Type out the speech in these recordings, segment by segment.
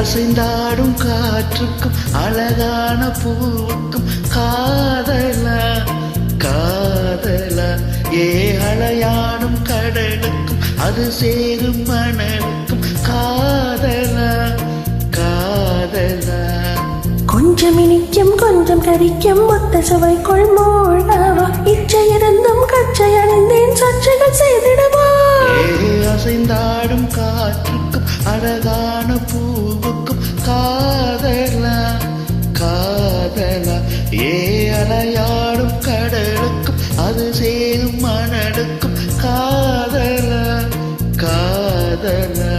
அசைந்தாடும் காற்றுக்கும் அழகான பூவுக்கும் காதலா காதலா ஏ அலையாடும் கடலுக்கும் அது சேரும் மணலுக்கும் காதலா காதலா கொஞ்சம் இனிக்கும் கொஞ்சம் கரிக்கும் மொத்த சுவைக்குள் மூழ்கவா இச்சையிருந்தும் கச்சை அணிந்தேன் சர்ச்சைகள் செய்திடவா அசைந்தாடும் காற்றுக்கும் அழகான பூவுக்கும் காதலா காதலா ஏ அலையாடும் கடலுக்கும் அது சேரும் மணலுக்கும் காதலா காதலா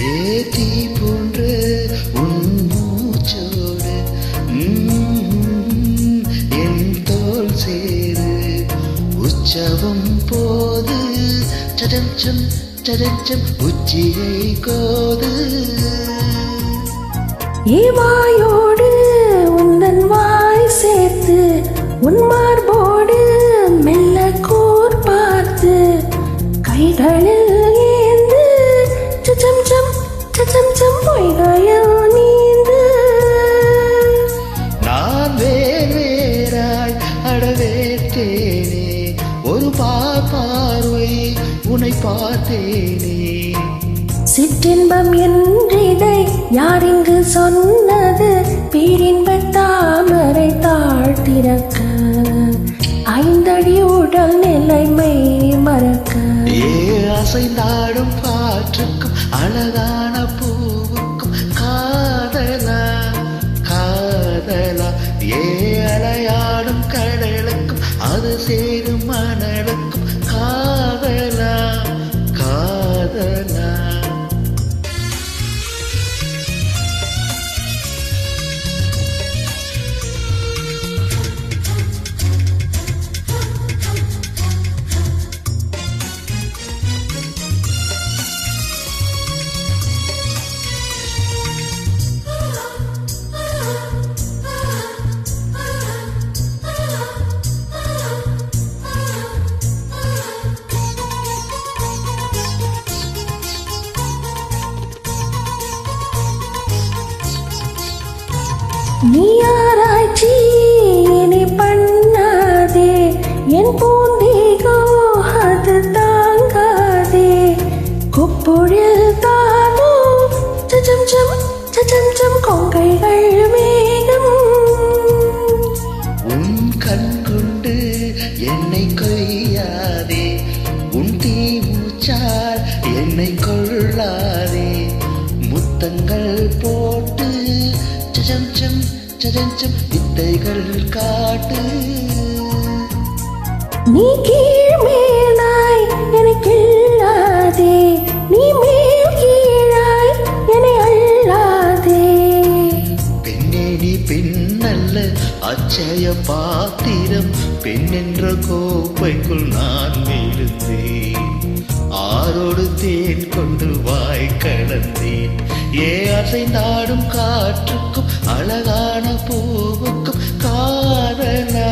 ஏத்தி போன்ற உன் மூச்சோடு என் தோல் சேரு உற்சவம் போது சடஞ்சம் சடஞ்சம் உச்சியை கோது வாயோடு உந்தன் வாய் சேர்த்து உன் மார்போடு மெல்ல கூர் பார்த்து கைகளில் ஏந்து சச்சம் சச்சம் பொய்கையில் நீந்து நான் வேறாய் அடவேற்றேனே ஒரு பார்வை உன்னை பார்த்தேனே சிற்றின்பம் என்றிதை யாரிங்கு சொன்னது பேரின்ப தாமரை தாழ்த்திறக்க ஐந்தடி உடல் நிலைமை மறக்க அசைந்தாடும் காற்றுக்கும் அழகான பூவுக்கும் காதலா காதலா ஏ அலையாடும் கடலுக்கும் அது சேரும் மணலுக்கும் காதலா காதலா நீ ஆராய்ச்சி இனி பண்ணாதே என் பூந்தீகோ அது தாங்காதே கொப்பொழில் தானோ சச்சம் கொங்கைகள் மேகம் உன் கண் கொண்டு என்னை கொய்யாதே உன் தீ மூச்சால் என்னை கொள்ளாதே முத்தங்கள் போட்டு சச்சம் வித்தைகள் காட்டு நீ கீழ் மேலாய் எனக்கு இல்லாதே நீ மேல் கீழாய் என்னை அல்லாதே பெண்ணே நீ பெண்ணல்ல அச்சய பாத்திரம் பெண் என்ற கோப்பைக்குள் நான் விழுந்தேன் ஆரோடு தேன் கொண்டு வாய் கலந்தேன் அசைந்தாடும் காற்றுக்கும் அழகான பூவுக்கும் காதலா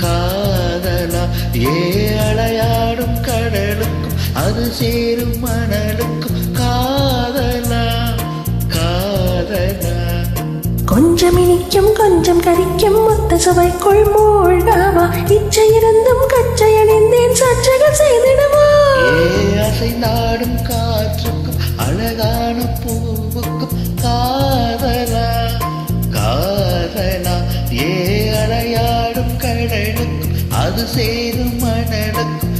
காதலா அலையாடும் கடலுக்கும் அது சேரும் மணலுக்கும் காதலா காதலா கொஞ்சம் இனிக்கும் கொஞ்சம் கரிக்கும் மொத்த சுவைக்குள் மூழ்கவா இச்சையிருந்தும் கச்சை அணிந்தேன் சர்ச்சைகள் செய்திடவா அசைந்தாடும் காற்றுக்கும் அழகான பூவுக்கும் காதலா காதலா அலையாடும் கடலுக்கும் அது சேரும் மணலுக்கும்